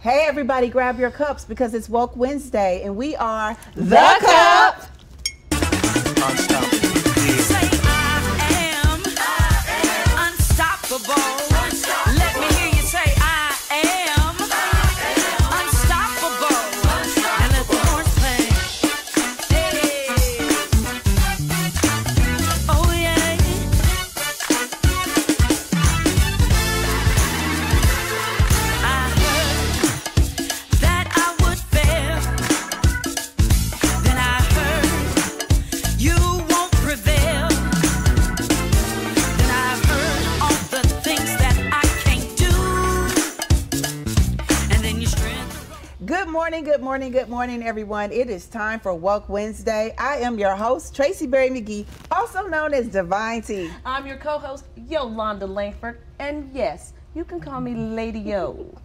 Hey everybody, grab your cups because it's Woke Wednesday and we are The Cup. Unstoppable. Say I am unstoppable. Let me hear you say I am unstoppable. And let the horns play. Hey. Oh yeah. I heard that I would fail. Then I heard you won't prevail. Then I've heard all the things that I can't do. And then your strength. Good morning, everyone. It is time for Woke Wednesday. I am your host, Tracy Berry McGee, also known as Divine T. I'm your co-host, Yolanda Langford, and yes, you can call me Lady Yo.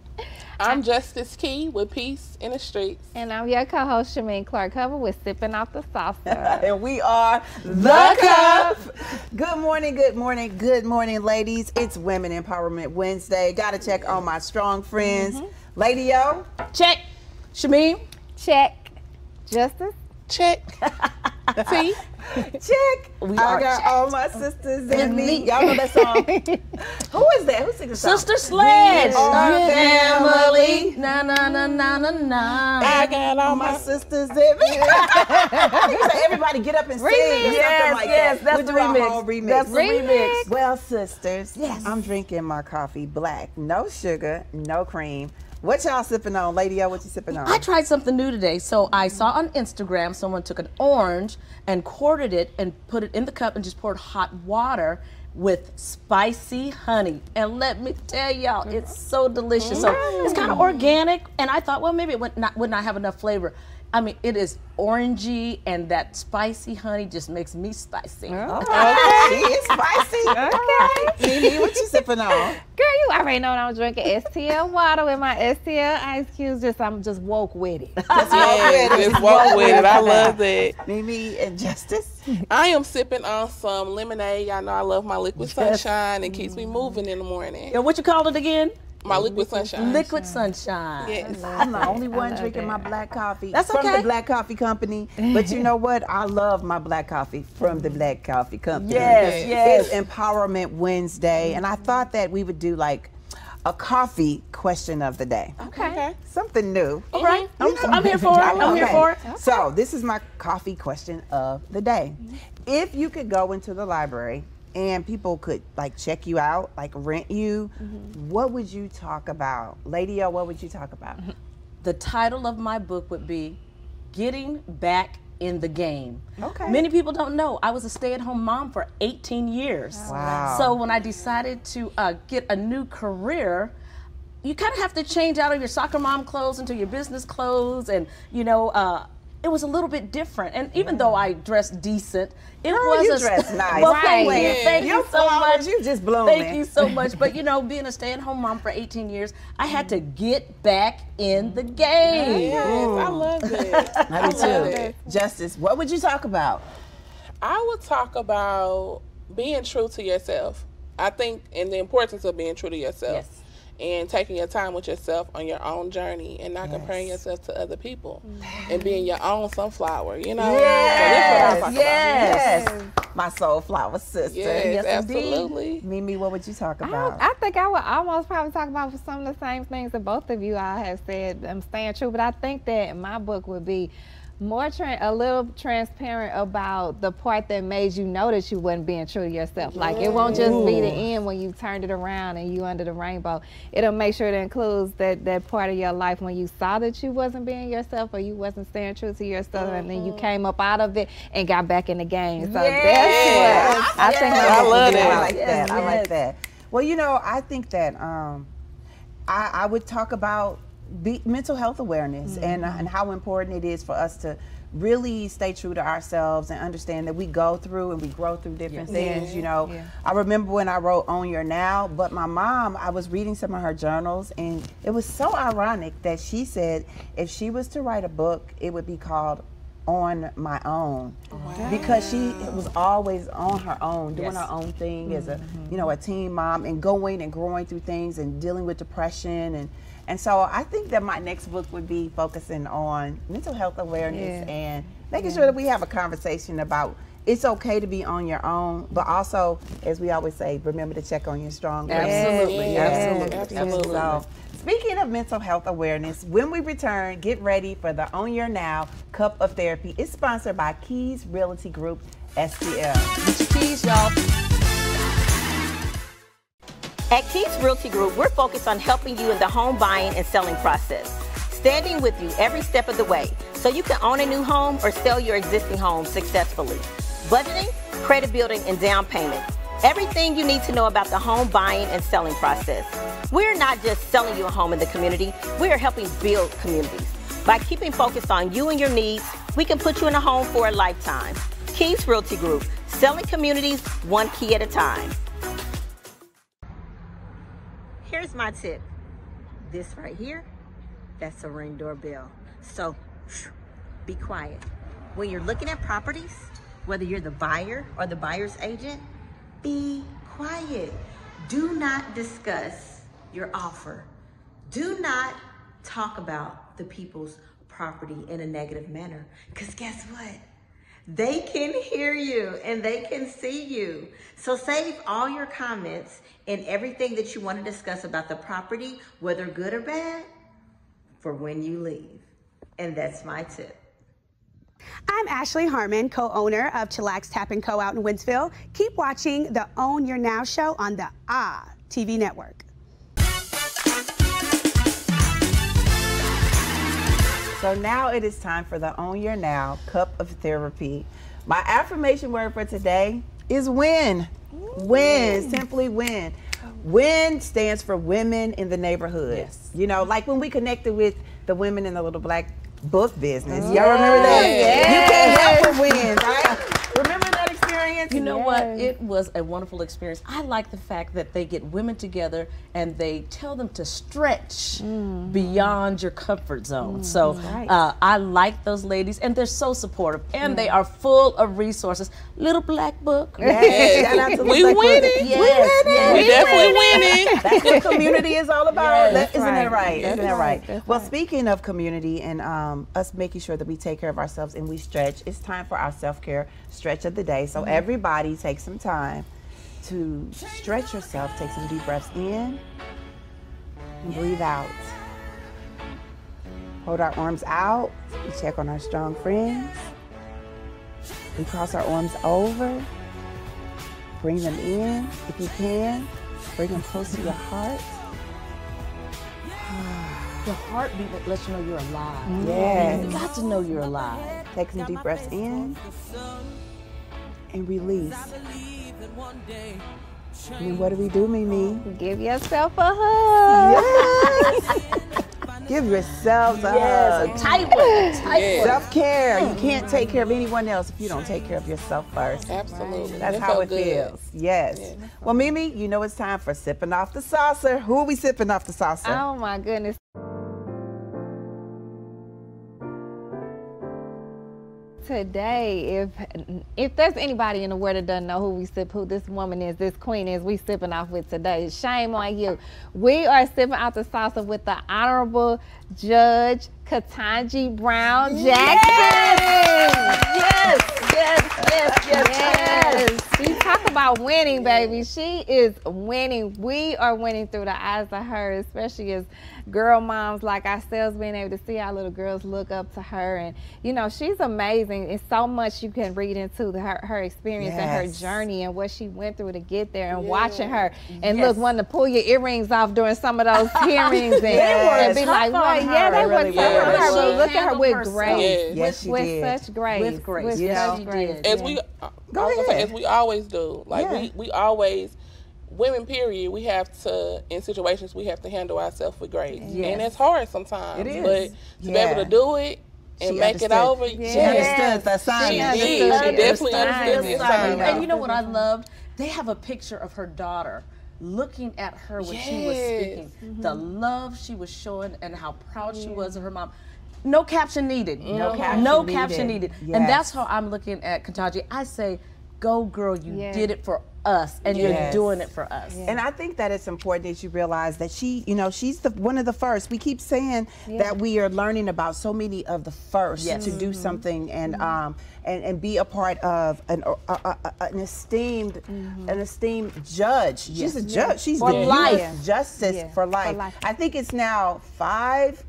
I'm Justice Key with Peace in the Streets. And I'm your co-host, Shameen Clark Hubbard with Sipping Off the Saucer. And we are The Cup. Good morning, ladies. It's Women Empowerment Wednesday. Got to check on my strong friends. Lady Yo. Check. Shameen. Check. Justice. Check. T. Check. We I are got checked. all my sisters in me. Y'all know that song? Who is that? Who sings the song? Sister Sledge. We are family. Na na na na na na. I got all My my sisters in me. You say everybody get up and sing or something Yes, like yes, that. that's We the do a remix. whole remix. That's the remix. Well, sisters, I'm drinking my coffee black. No sugar, no cream. What y'all sipping on? Lady O, what you sipping on? I tried something new today. So I saw on Instagram someone took an orange and quartered it and put it in the cup and just poured hot water with spicy honey. And let me tell y'all, it's so delicious. So it's kind of organic. And I thought, well, maybe it would not have enough flavor. I mean, it is orangey, and that spicy honey just makes me spicy. Okay, it's spicy. Okay. Mimi, what you sipping on? Girl, you already know I'm drinking STL water with my STL ice cubes. I'm just woke with it. just walk with it. I love that. Mimi and Justice. I am sipping on some lemonade. Y'all know I love my liquid sunshine. It keeps me moving in the morning. And what you called it again? My liquid sunshine. Liquid sunshine. Yes. I'm the only one drinking my black coffee That's from okay. the Black Coffee Company. But you know what? I love my black coffee from the Black Coffee Company. Yes, yes. It's Empowerment Wednesday, and I thought that we would do like a coffee question of the day. Okay. Something new. All right. You know? I'm here for it. I'm here Okay. for it. So this is my coffee question of the day. If you could go into the library and people could like check you out, like rent you, what would you talk about? Lady O, what would you talk about? The title of my book would be Getting Back in the Game. Okay. Many people don't know I was a stay-at-home mom for 18 years. Wow. So when I decided to get a new career, you kind of have to change out of your soccer mom clothes into your business clothes, and you know, it was a little bit different. And even though I dressed decent, it was you a dress nice. Well, Right. thank you, thank you Your so flowers, much. you just blooming. Thank you so much. But you know, being a stay-at-home mom for 18 years, I had to get back in the game. Yes, I love that. I do love too. it. Justice, what would you talk about? I would talk about being true to yourself. I think, and the importance of being true to yourself. Yes. And taking your time with yourself on your own journey and not comparing yourself to other people. And being your own sunflower, you know? Yes, So that's what I talk yes. My soul flower sister. Yes, indeed. absolutely. Mimi, what would you talk about? I think I would almost probably talk about some of the same things that both of you all have said. I'm staying true, but I think that my book would be more a little transparent about the part that made you know that you wasn't being true to yourself. Like it won't just be the end when you turned it around and you under the rainbow. It'll make sure it includes that part of your life when you saw that you wasn't being yourself or you wasn't staying true to yourself, and then you came up out of it and got back in the game. So that's what I think. I love that. I like that. I like that. Well, you know, I think that I would talk about mental health awareness and how important it is for us to really stay true to ourselves and understand that we go through and we grow through different things, you know. I remember when I wrote Own Your Now, but my mom, I was reading some of her journals, and it was so ironic that she said if she was to write a book, it would be called On My Own. Because she was always on her own, doing her own thing as a, you know, a teen mom, and going and growing through things and dealing with depression And so I think that my next book would be focusing on mental health awareness and making sure that we have a conversation about it's okay to be on your own, but also, as we always say, remember to check on your strong women. Absolutely, Yes. absolutely. So, speaking of mental health awareness, when we return, get ready for the Own Your Now Cup of Therapy. It's sponsored by Keys Realty Group, STL. Get your keys, y'all. At Keys Realty Group, we're focused on helping you in the home buying and selling process, standing with you every step of the way so you can own a new home or sell your existing home successfully. Budgeting, credit building, and down payment. Everything you need to know about the home buying and selling process. We're not just selling you a home in the community, we are helping build communities. By keeping focused on you and your needs, we can put you in a home for a lifetime. Keys Realty Group, selling communities one key at a time. Here's my tip. This right here, that's a Ring doorbell. So, be quiet. When you're looking at properties, whether you're the buyer or the buyer's agent, be quiet. Do not discuss your offer. Do not talk about the people's property in a negative manner. Because guess what? They can hear you and they can see you. So save all your comments and everything that you want to discuss about the property, whether good or bad, for when you leave. And that's my tip. I'm Ashley Harmon, co-owner of Chillax Tap Co out in Wentzville. Keep watching the Own Your Now show on the TV network. So now it is time for the Own Your Now Cup of Therapy. My affirmation word for today is win. Win, simply win. WIN stands for women in the neighborhood. Yes. You know, like when we connected with the women in the Little Black Book business. Y'all remember that? Yes. You can't help but win, right? Remember that experience? You know what? It was a wonderful experience. I like the fact that they get women together and they tell them to stretch beyond your comfort zone. So I like those ladies, and they're so supportive, and they are full of resources. Little Black Book. Yes. Shout out to We Little Black Book. winning. Yes. We definitely winning. That's what community is all about. Yes, Isn't that right. right? That's Isn't that right? That's Well, right. speaking of community and us making sure that we take care of ourselves and we stretch, it's time for our self-care stretch of the day. So everybody take some time to stretch yourself. Take some deep breaths in and breathe out. Hold our arms out. We check on our strong friends. We cross our arms over. Bring them in if you can. Bring them close to your heart. Your heartbeat lets you know you're alive. Yes. You got to know you're alive. Take some deep breaths in and release. And then what do we do, Mimi? Give yourself a hug. Yes. Give yourselves a hug. Tight one. Tight one. Self-care. You can't take care of anyone else if you don't take care of yourself first. Absolutely. That's That how felt it good. feels. Yes. Well, Mimi, you know it's time for sipping off the saucer. Who are we sipping off the saucer? Oh my goodness. Today, if there's anybody in the world that doesn't know who this woman is, this queen is, we sipping off with today. Shame on you. We are sipping out the salsa with the Honorable Judge Ketanji Brown Jackson. Yes. You talk about winning, baby. She is winning. We are winning through the eyes of her, especially as girl moms like ourselves, being able to see our little girls look up to her. And, you know, she's amazing. It's so much you can read into her experience and her journey and what she went through to get there, and watching her. And look, wanting to pull your earrings off during some of those hearings and be like, what? Yeah, they were tough on her. But look at her with grace. Yes, she did. With such grace. With grace. With Yes, such she grace. did. As we, I was gonna say, as we always do. Like we always, women period, we have to, in situations, we have to handle ourselves with grace. Yes. And it's hard sometimes. It is. But to be able to do it and She make it understood. over, She understood the she assignment. did. She definitely understood the assignment. And you know what I loved? They have a picture of her daughter looking at her when she was speaking. The love she was showing and how proud she was of her mom. No caption needed. No caption No needed. caption needed. Yes. And that's how I'm looking at Ketanji. I say, go girl, you did it for us, and you're doing it for us. And I think that it's important that you realize that she, you know, she's one of the first. We keep saying that we are learning about so many of the first to do something and be a part of an esteemed judge. She's a judge. She's for the life, justice for life. I think it's now five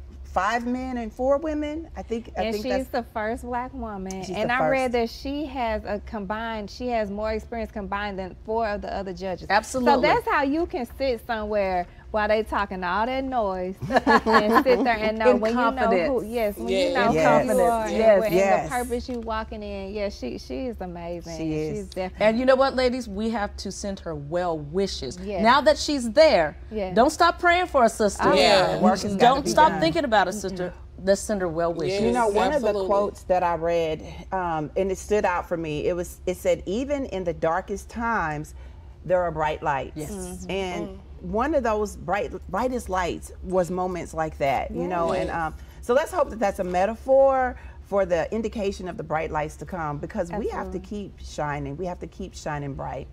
men and 4 women. I think she's the first Black woman. And I read that she has more experience combined than 4 of the other judges. Absolutely. So that's how you can sit somewhere while they talking all that noise and sit there and know when you know who, you know who you are and the purpose you walking in. Yeah, she is amazing. She is. She's definitely. And you know what, ladies? We have to send her well wishes. Now that she's there, don't stop praying for a sister. Don't stop thinking about a sister. Let's send her well wishes. You know, one of the quotes that I read, and it stood out for me, it said, even in the darkest times, there are bright lights. And one of those brightest lights was moments like that, you know, and so let's hope that that's a metaphor for the indication of the bright lights to come, because we have to keep shining. We have to keep shining bright.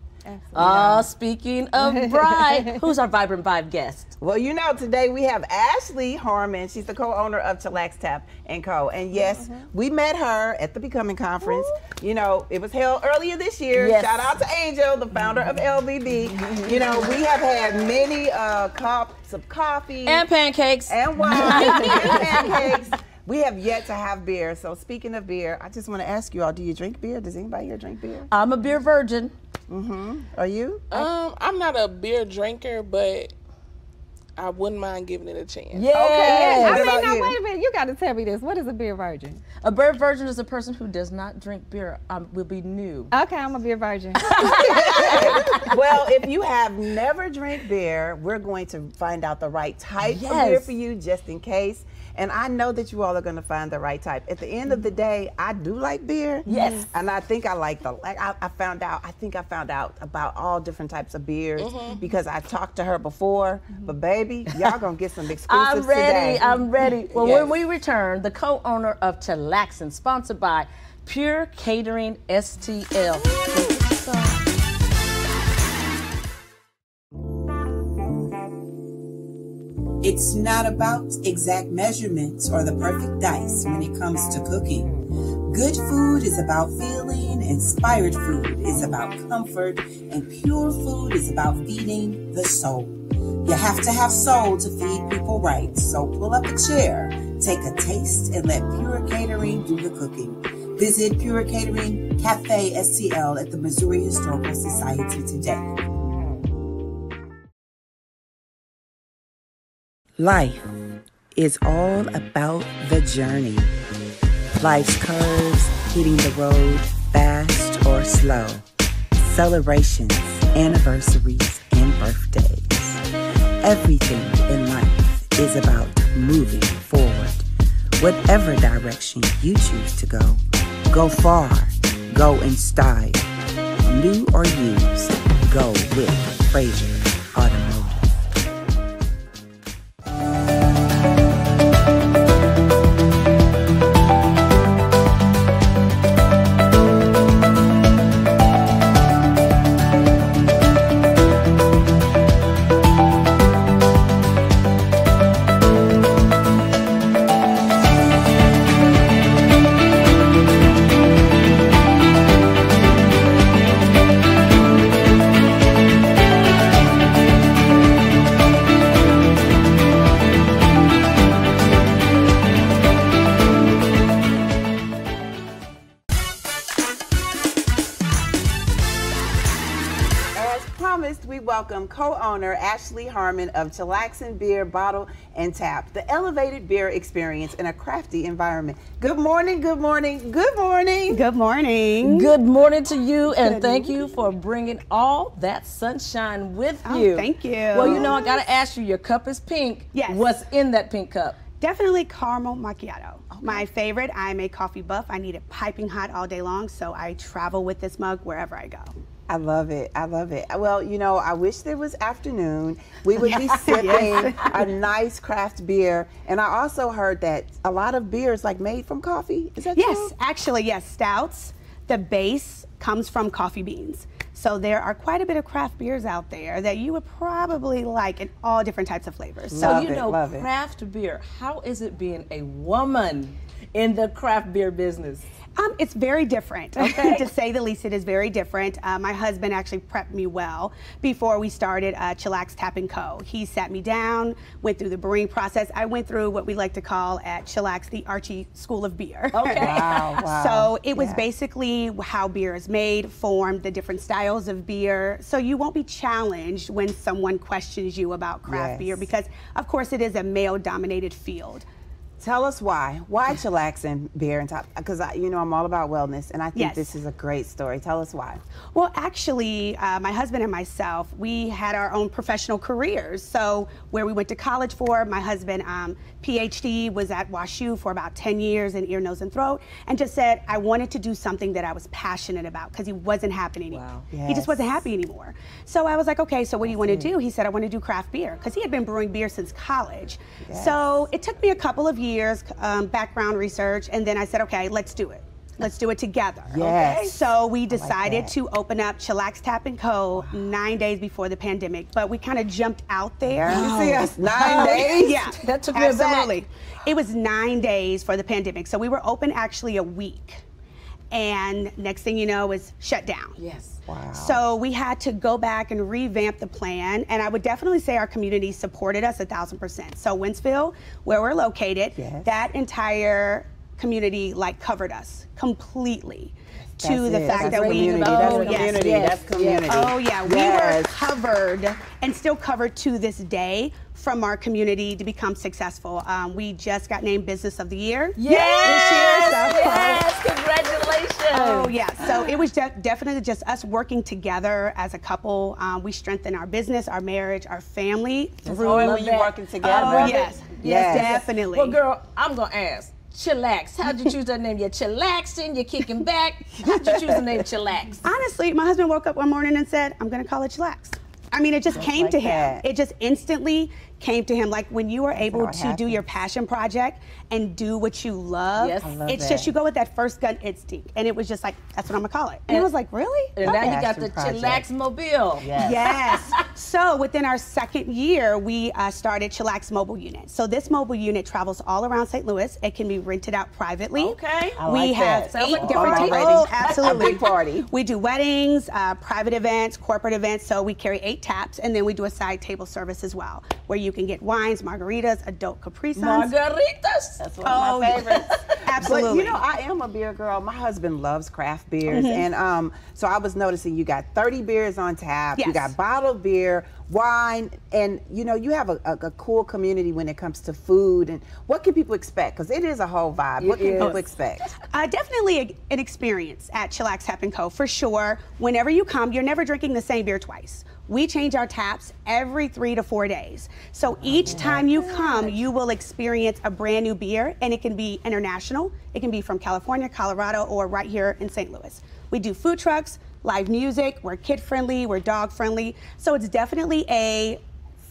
Speaking of bright, who's our Vibrant Vibe guest? Well, you know, today we have Ashley Harmon. She's the co-owner of Chillax Tap Co. And yes, we met her at the Becoming Conference. You know, it was held earlier this year. Shout out to Angel, the founder of LVB. You know, we have had many cups of coffee. And pancakes. And wine. And pancakes. We have yet to have beer. So speaking of beer, I just want to ask you all, do you drink beer? Does anybody here drink beer? I'm a beer virgin. Are you? I'm not a beer drinker, but I wouldn't mind giving it a chance. Okay. I mean, now wait a minute. You got to tell me this. What is a beer virgin? A beer virgin is a person who does not drink beer. Will be new. Okay, I'm a beer virgin. Well, if you have never drank beer, we're going to find out the right type of beer for you, just in case. And I know that you all are going to find the right type. At the end of the day, I do like beer. Yes. And I think I like I found out about all different types of beers because I talked to her before. But baby, y'all going to get some exclusives today. I'm ready. Well, when we return, the co-owner of Chillax, and sponsored by Pure Catering STL. It's not about exact measurements or the perfect dice when it comes to cooking. Good food is about feeling, inspired food is about comfort, and pure food is about feeding the soul. You have to have soul to feed people right, so pull up a chair, take a taste, and let Pure Catering do the cooking. Visit Pure Catering Cafe STL at the Missouri Historical Society today. Life is all about the journey. Life's curves, hitting the road fast or slow. Celebrations, anniversaries, and birthdays. Everything in life is about moving forward. Whatever direction you choose to go far, go in style. New or used, go with Fraser Automotive. We welcome co-owner Ashley Harmon of Chillax Beer Bottle and Tap, the elevated beer experience in a crafty environment. Good morning, good morning, good morning. Good morning. Good morning to you, and thank you for bringing all that sunshine with you. Thank you. Well, you know, I got to ask you, your cup is pink. Yes. What's in that pink cup? Definitely caramel macchiato. My favorite. I'm a coffee buff. I need it piping hot all day long, so I travel with this mug wherever I go. I love it. I love it. Well, you know, I wish there was afternoon. We would be sipping a nice craft beer. And I also heard that a lot of beer is like made from coffee. Is that true? Yes, actually, yes. Stouts. The base comes from coffee beans. So there are quite a bit of craft beers out there that you would probably like in all different types of flavors. So you know, craft beer, how is it being a woman in the craft beer business? It's very different, okay. To say the least. It is very different. My husband actually prepped me well before we started Chillax Tap Co. He sat me down, went through the brewing process. I went through what we like to call at Chillax the Archie School of Beer. Okay. Wow. So it was basically how beer is made, formed, the different styles of beer. So you won't be challenged when someone questions you about craft beer because, of course, it is a male-dominated field. Tell us why. Why Chillax and beer and top? Because you know I'm all about wellness, and I think this is a great story. Tell us why. Well, actually, my husband and myself, we had our own professional careers. So where we went to college for, my husband, PhD, was at WashU for about 10 years in ear, nose, and throat, and just said I wanted to do something that I was passionate about because he wasn't happy anymore. Wow. Yes. He just wasn't happy anymore. So I was like, okay, so what do you want to do? He said, I want to do craft beer because he had been brewing beer since college. Yes. So it took me a couple of years, background research, and then I said, okay, let's do it. Let's do it together. Yes. Okay? So we decided that. to open up Chillax Tap Co. 9 days before the pandemic, but we kind of jumped out there. You see us 9 days? Yeah, That took me absolutely. It was 9 days for the pandemic, so we were open actually a week, and next thing you know, it was shut down. Yes. Wow. So we had to go back and revamp the plan, and I would definitely say our community supported us 1,000%. So Wentzville, where we're located, that entire community like covered us completely. To the fact that we, that's community. Oh yeah, we were covered and still covered to this day from our community to become successful. We just got named Business of the Year this year. Yes, congratulations. Oh yeah, so it was definitely just us working together as a couple. We strengthened our business, our marriage, our family through when you're working together. Oh yes, definitely. Well, girl, I'm gonna ask. Chillax. How'd you choose that name? You're chillaxing, you're kicking back. How'd you choose the name Chillax? Honestly, my husband woke up one morning and said, I'm going to call it Chillax. I mean, it just came to him. It just instantly came to him. Like when you are able to do your passion project and do what you love, it's just you go with that first gut instinct. And it was just like, that's what I'm going to call it. And I was like, really? And now you got the Chillax Mobile. Yes. So within our second year, we started Chillax Mobile Unit. So this mobile unit travels all around St. Louis. It can be rented out privately. Okay. We have 8 different types. Oh, absolutely. A big party. We do weddings, private events, corporate events. So we carry 8 taps, and then we do a side table service as well, where you can get wines, margaritas, adult Capri Suns. Margaritas. That's one of my favorites. Absolutely. But you know, I am a beer girl. My husband loves craft beers, and so I was noticing you got 30 beers on tap. Yes. You got bottled beer, wine, and you know you have a cool community when it comes to food. And what can people expect? Because it is a whole vibe. What can people expect? Definitely an experience at Chillax Tap Co. for sure. Whenever you come, you're never drinking the same beer twice. We change our taps every 3 to 4 days. So each time you come, you will experience a brand new beer, and it can be international. It can be from California, Colorado, or right here in St. Louis. We do food trucks, live music, we're kid-friendly, we're dog-friendly. So it's definitely a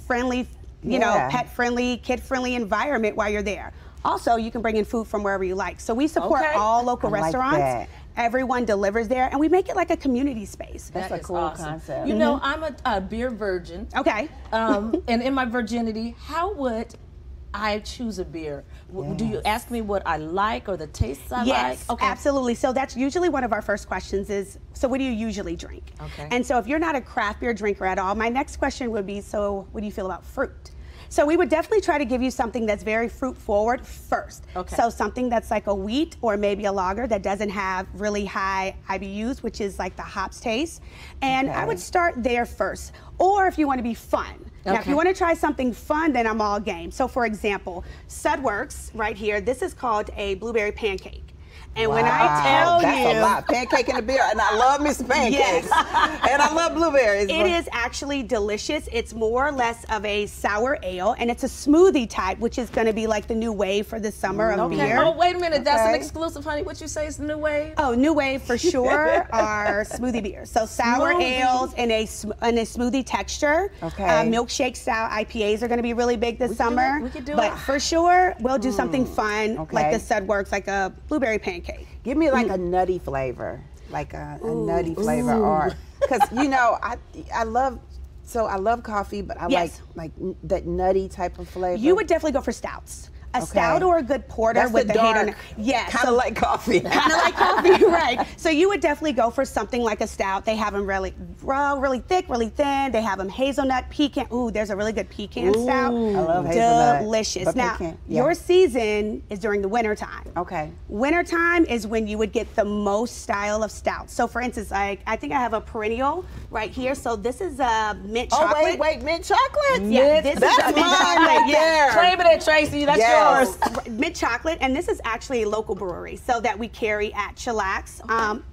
friendly, you know, pet-friendly, kid-friendly environment while you're there. Also, you can bring in food from wherever you like. So we support all local restaurants. Everyone delivers there, and we make it like a community space. That's a cool concept. You know, I'm a beer virgin. Okay. And in my virginity, how would I choose a beer? Do you ask me what I like or the tastes I like? Yes, absolutely. So that's usually one of our first questions is, so what do you usually drink? Okay. And so if you're not a craft beer drinker at all, my next question would be, so what do you feel about fruit? So we would definitely try to give you something that's very fruit forward first. Okay. So something that's like a wheat or maybe a lager that doesn't have really high IBUs, which is like the hops taste. And I would start there first. Or if you want to be fun. Now, if you want to try something fun, then I'm all game. So for example, Sudworks right here, this is called a blueberry pancake. And when I tell that's you, a lot. Pancake and a beer, and I love me some pancakes. And I love blueberries. It is actually delicious. It's more or less of a sour ale, and it's a smoothie type, which is going to be like the new wave for the summer of beer. Oh, wait a minute. That's an exclusive, honey. What you say is the new wave? Oh, new wave for sure are smoothie beers. So sour ales in a smoothie texture. Milkshake style IPAs are going to be really big this summer. We could do it. But for sure, we'll do something fun like the Sudworks, like a blueberry pancake. Give me like a nutty flavor. like a nutty flavor, or because you know I love coffee, but I like that nutty type of flavor. You would definitely go for stouts. A stout or a good porter That's with the the dark, hazelnut. Yes. kind of like coffee. Kind of like coffee, right. So you would definitely go for something like a stout. They have them really raw, really thick, really thin. They have them hazelnut, pecan. Ooh, there's a really good pecan stout. I love hazelnut. Delicious. But Now, pecan, your season is during the winter time. Okay. Winter time is when you would get the most style of stouts. So for instance, like I think I have a perennial right here. So this is a mint chocolate. Oh, wait, mint chocolate? Yeah, this That's is a mint mine chocolate. right there. Claim it, Tracy. That's yours. Mint chocolate, and this is actually a local brewery, so that we carry at Chillax.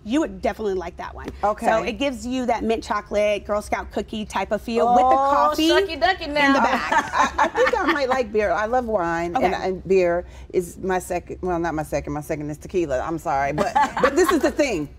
You would definitely like that one. Okay. So it gives you that mint chocolate, Girl Scout cookie type of feel with the coffee shucky ducky now. in the back. I think I might like beer. I love wine, Okay. and beer is my second. Well, not my second. My second is tequila. I'm sorry, but this is the thing.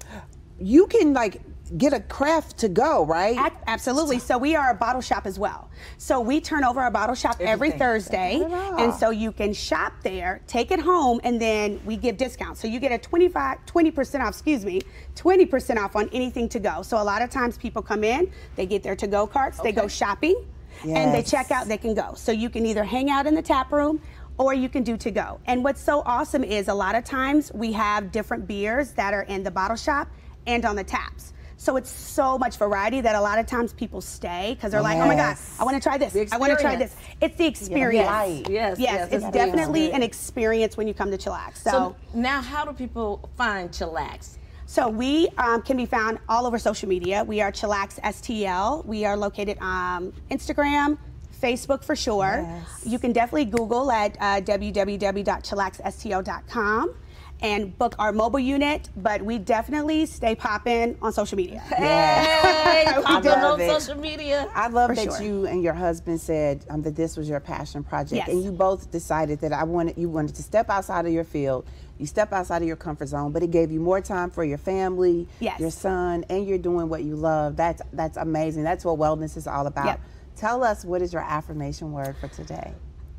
You can like get a craft to go, right? Absolutely. So we are a bottle shop as well. So we turn over our bottle shop every Thursday. And so you can shop there, take it home, and then we give discounts. So you get a 20% off on anything to go. So a lot of times people come in, they get their to-go carts, they go shopping, and they check out, they can go. So you can either hang out in the tap room, or you can do to go. And what's so awesome is a lot of times we have different beers that are in the bottle shop and on the taps. So it's so much variety that a lot of times people stay because they're like, oh my God, I want to try this. I want to try this. It's the experience. Yes, it's definitely an experience when you come to Chillax. So now how do people find Chillax? So we can be found all over social media. We are Chillax STL. We are located on Instagram, Facebook for sure. You can definitely Google at www.chillaxstl.com and book our mobile unit, but we definitely stay popping on social media. Hey, popping on it. social media. I love For that sure. you and your husband said that this was your passion project, Yes. and you both decided that you wanted to step outside of your field. You step outside of your comfort zone, but it gave you more time for your family, your son, and you're doing what you love. That's amazing. That's what wellness is all about. Yep. Tell us, what is your affirmation word for today?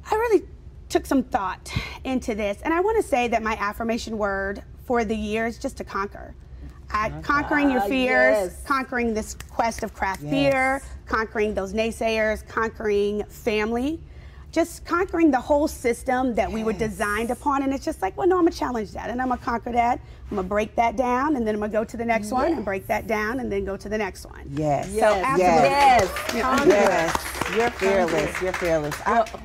I really took some thought into this, and I want to say that my affirmation word for the year is just to conquer. Conquering your fears, conquering this quest of craft beer, conquering those naysayers, conquering family, just conquering the whole system that we were designed upon. And it's just like, well, no, I'm gonna challenge that, and I'm gonna conquer that. I'm gonna break that down, and then I'm gonna go to the next one, and break that down, and then go to the next one. Yes. So absolutely. Yes. You're fearless. You're fearless.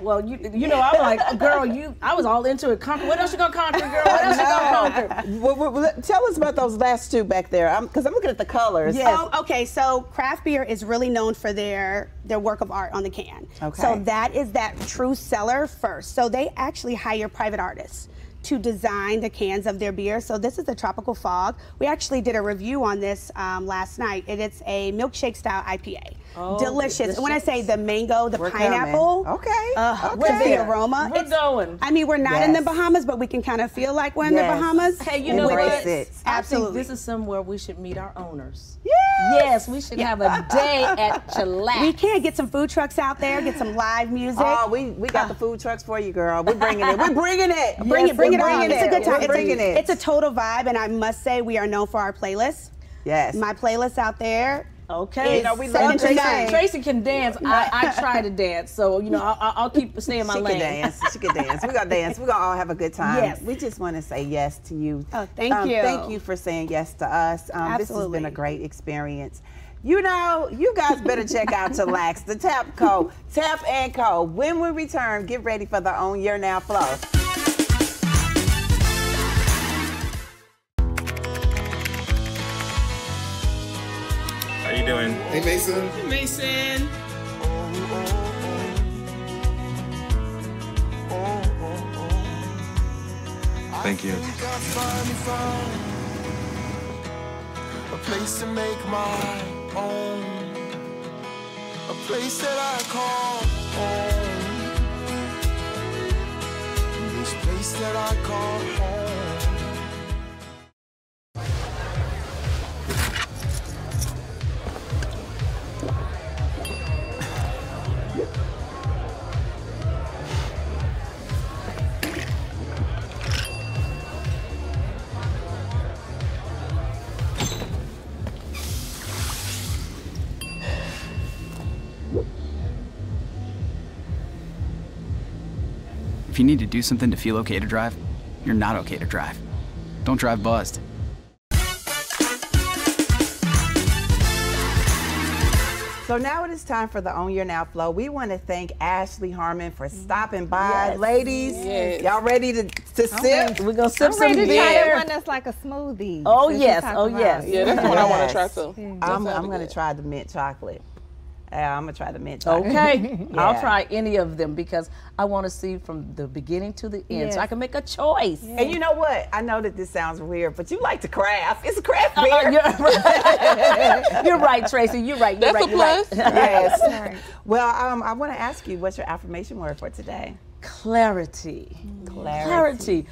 Well, you know, I'm like, girl, I was all into it. Conquer. What else you gonna conquer, girl? What else you gonna conquer? Well, tell us about those last two back there, because I'm looking at the colors. Oh, okay. So craft beer is really known for their work of art on the can. Okay. So that is that true seller first. So they actually hire private artists to design the cans of their beer. So this is the Tropical Fog. We actually did a review on this last night, and it's a milkshake style IPA. Delicious. And when I say the mango, the pineapple, with the aroma, We're going. I mean, we're not in the Bahamas, but we can kind of feel like we're in the Bahamas. Hey, you know what? It. Absolutely. I think this is somewhere we should meet our owners. Yes, we should have a day at Chillax. We can get some food trucks out there, get some live music. Oh, we got the food trucks for you, girl. We're bringing it. We're bringing it. Bring it on. It's a good time. It's It's a total vibe, and I must say we are known for our playlist. Yes. My playlist out there. Okay. You know, we love Tracy. Tracy can dance. I try to dance, so you know I'll keep staying in my lane. She can dance. We're gonna dance. We're gonna all have a good time. Yes. We just want to say yes to you. Oh, thank you. Thank you for saying yes to us. This has Absolutely. been a great experience. You know, you guys better check out Chillax, the Tap Co, Tap & Co. When we return, get ready for the Own Your Now flow. How you doing? Hey, Mason. Mason. Thank you. A place to make my own. A place that I call home. This place that I call home. If you need to do something to feel okay to drive, you're not okay to drive. Don't drive buzzed. So now it is time for the Own Your Now flow. We want to thank Ashley Harmon for stopping by. Ladies, y'all ready to sip? We're going to sip I'm some ready to try beer. that one that's like a smoothie. Oh, that you yes. talked Oh, about. yes. Yeah, that's the one I want to try too. I'm going to try the mint chocolate. I'm going to try the mint chocolate. Okay. I'll try any of them because I want to see from the beginning to the end so I can make a choice. And you know what? I know that this sounds weird, but you like to craft. It's a craft beer. You're right, Tracy. You're right. You're That's right. a plus. Yes. Well, I want to ask you, what's your affirmation word for today? Clarity. Clarity.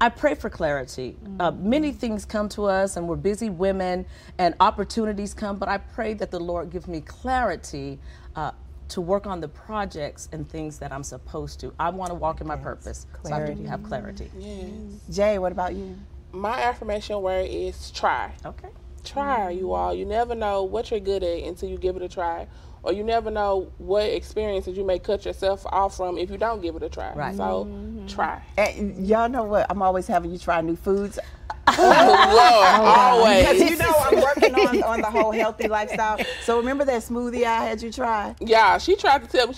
I pray for clarity. Many things come to us, and we're busy women, and opportunities come, but I pray that the Lord give me clarity to work on the projects and things that I'm supposed to. I want to walk in my purpose, so I have to have clarity. Yes. Jay, what about you? My affirmation word is try. Okay. Try, you all. You never know what you're good at until you give it a try. Or you never know what experiences you may cut yourself off from if you don't give it a try. Right. So try. And y'all know what? I'm always having you try new foods. Lord, always. Because you know I'm working on the whole healthy lifestyle. So remember that smoothie I had you try? Yeah, she tried to tell me.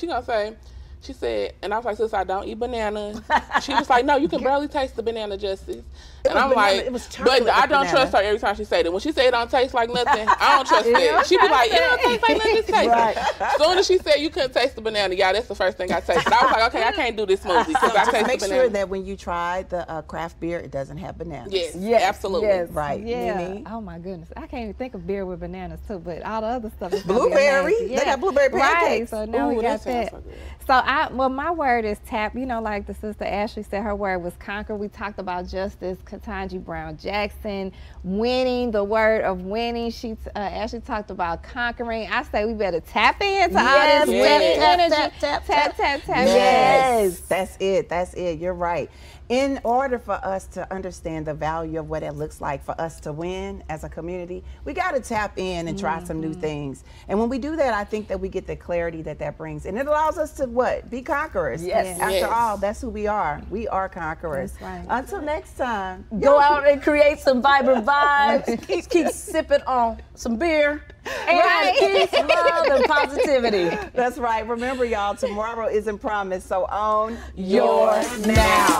She said, and I was like, sis, I don't eat bananas. She was like, no, you can barely taste the banana, Justice. And I'm like, but I don't trust her every time she say that. When she say it don't taste like nothing, I don't trust it. She be like, it don't taste like nothing, just taste it. As soon as she said you couldn't taste the banana, yeah, that's the first thing I tasted. I was like, okay, I can't do this smoothie because I taste the banana. Make sure that when you try the craft beer, it doesn't have bananas. Yes, absolutely. Yes. Right. Yeah. Mimi? Oh my goodness. I can't even think of beer with bananas too, but all the other stuff is Blueberry. amazing. They got blueberry pancakes. Right. So now we got that. So good. So my word is tap. You know, like the sister Ashley said, her word was conquer. We talked about justice, Ketanji Brown Jackson, winning, the word of winning. Ashley talked about conquering. I say we better tap into all this energy. Tap. Yes, that's it. That's it. You're right. In order for us to understand the value of what it looks like for us to win as a community, we got to tap in and try some new things. And when we do that, I think that we get the clarity that brings. And it allows us to what? Be conquerors. Yes. After all, that's who we are. We are conquerors. That's right. Until next time. Go out and create some vibrant vibes. Keep sipping on some beer. And peace, love, and positivity. That's right. Remember, y'all, tomorrow isn't promised, so own your now.